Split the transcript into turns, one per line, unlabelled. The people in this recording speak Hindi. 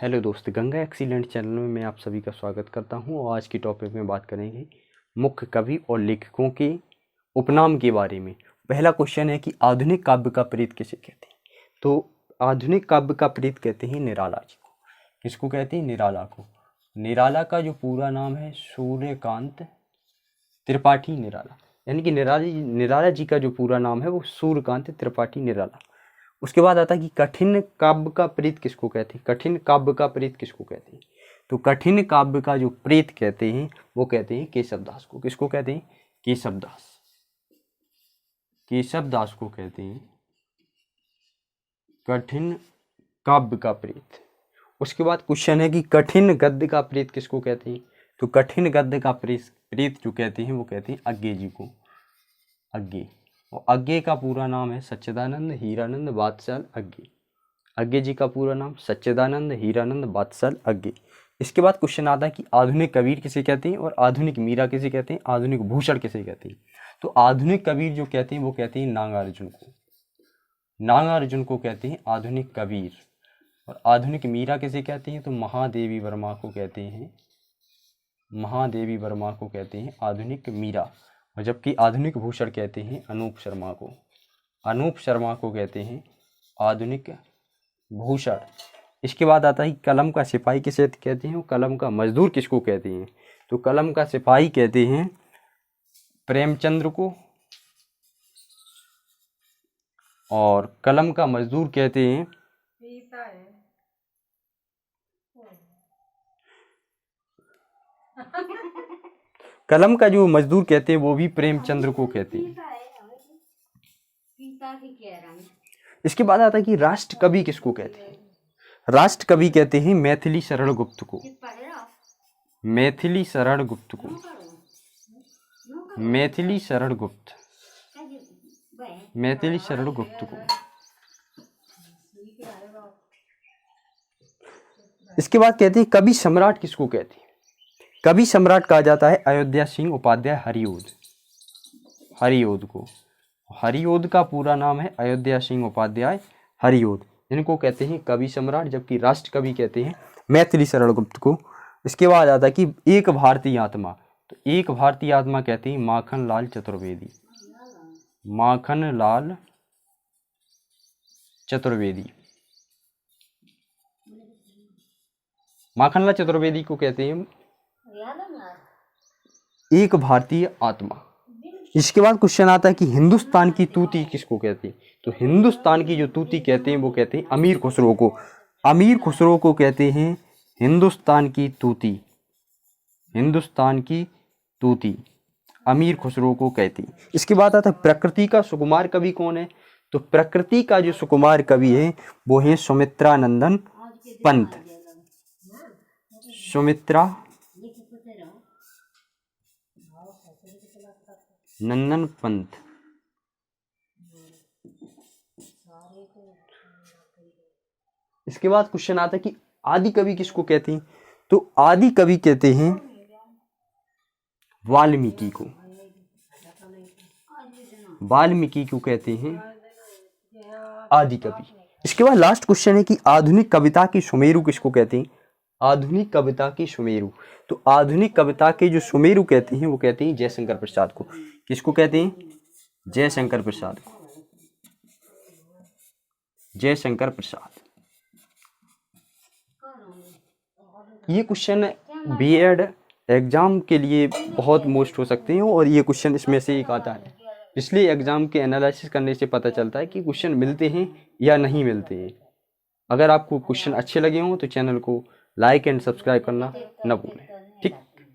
हेलो दोस्त, गंगा एक्सीलेंट चैनल में मैं आप सभी का स्वागत करता हूं और आज की टॉपिक में बात करेंगे मुख्य कवि और लेखकों के उपनाम के बारे में। पहला क्वेश्चन है कि आधुनिक काव्य का प्रीत किसे कहते हैं? तो आधुनिक काव्य का प्रीत कहते हैं निराला जी को। किसको कहते हैं? निराला को। निराला का जो पूरा नाम है सूर्यकांत त्रिपाठी निराला, यानी कि निराला जी का जो पूरा नाम है वो सूर्यकांत त्रिपाठी निराला। उसके बाद आता है कि कठिन काव्य का प्रीत किसको कहते हैं? कठिन काव्य का प्रीत किसको कहते हैं? तो कठिन काव्य का जो प्रीत कहते हैं वो कहते हैं केशवदास को। किसको कहते हैं? केशवदास। केशवदास को कहते हैं कठिन काव्य का प्रीत। उसके बाद क्वेश्चन है कि कठिन गद्य का प्रीत किसको कहते हैं? तो कठिन गद्य का प्रीत जो कहते हैं वो कहते हैं अज्ञे जी को। अज्ञे, और अज्ञे का पूरा नाम है सच्चिदानंद हीरानंद वात्सल अज्ञे। अज्ञे जी का पूरा नाम सच्चिदानंद हीरानंद वात्सल अज्ञे। इसके बाद क्वेश्चन आता है कि आधुनिक कबीर किसे कहते हैं और आधुनिक मीरा किसे कहते हैं, आधुनिक भूषण किसे कहते हैं? तो आधुनिक कबीर जो कहते हैं वो कहते हैं नागार्जुन को। नागार्जुन को कहते हैं आधुनिक कबीर। और आधुनिक मीरा किसे कहते हैं? तो महादेवी वर्मा को कहते हैं। महादेवी वर्मा को कहते हैं आधुनिक मीरा। और जबकि आधुनिक भूषण कहते हैं अनूप शर्मा को। अनूप शर्मा को कहते हैं आधुनिक भूषण। इसके बाद आता है कलम का सिपाही किसे कहते हैं और कलम का मजदूर किसको कहते हैं? तो कलम का सिपाही कहते हैं प्रेमचंद्र को और कलम का मजदूर कहते हैं कलम का जो मजदूर कहते हैं वो भी प्रेमचंद्र को कहते हैं। इसके बाद आता है कि राष्ट्र कवि किसको कहते हैं? राष्ट्र कवि कहते हैं मैथिली शरण गुप्त को। मैथिली शरण गुप्त को। मैथिली शरण गुप्त। मैथिली शरण गुप्त को। इसके बाद कहते हैं कवि सम्राट किसको कहते हैं? कवि सम्राट कहा जाता है अयोध्या सिंह उपाध्याय हरिओद। हरिओद को। हरिओद का पूरा नाम है अयोध्या सिंह उपाध्याय हरिओद, इनको कहते हैं कवि सम्राट। जबकि राष्ट्र कवि कहते हैं मैथिली शरण गुप्त को। इसके बाद आता है कि एक भारतीय आत्मा। तो एक भारतीय आत्मा कहते हैं माखन लाल चतुर्वेदी। माखन लाल चतुर्वेदी। माखन लाल चतुर्वेदी को कहते हैं एक भारतीय आत्मा। इसके बाद क्वेश्चन आता है कि हिंदुस्तान की तूती किसको कहते हैं? तो हिंदुस्तान की जो तूती कहते हैं वो कहते हैं अमीर खुसरो को। अमीर खुसरो को कहते हैं हिंदुस्तान की तूती। हिंदुस्तान की तूती अमीर खुसरो को कहते हैं। इसके बाद आता है प्रकृति का सुकुमार कवि कौन है? तो प्रकृति का जो सुकुमार कवि है वो है सुमित्रानंदन पंत। सुमित्रा नंदन पंत। इसके बाद क्वेश्चन आता है कि आदि कवि किसको कहते हैं? तो आदि कवि कहते हैं वाल्मीकि को। वाल्मीकि को कहते हैं आदि कवि। इसके बाद लास्ट क्वेश्चन है कि आधुनिक कविता की सुमेरु किसको कहते हैं? आधुनिक कविता की सुमेरु। तो आधुनिक कविता के जो सुमेरु कहते हैं वो कहते हैं जयशंकर प्रसाद को। किसको कहते हैं? जयशंकर प्रसाद को। जयशंकर प्रसाद। ये क्वेश्चन बीएड एग्जाम के लिए बहुत मोस्ट हो सकते हैं और ये क्वेश्चन इसमें से एक आता है। पिछले एग्जाम के एनालिसिस करने से पता चलता है कि क्वेश्चन मिलते हैं या नहीं मिलते हैं। अगर आपको क्वेश्चन अच्छे लगे हों तो चैनल को लाइक एंड सब्सक्राइब करना न भूलें।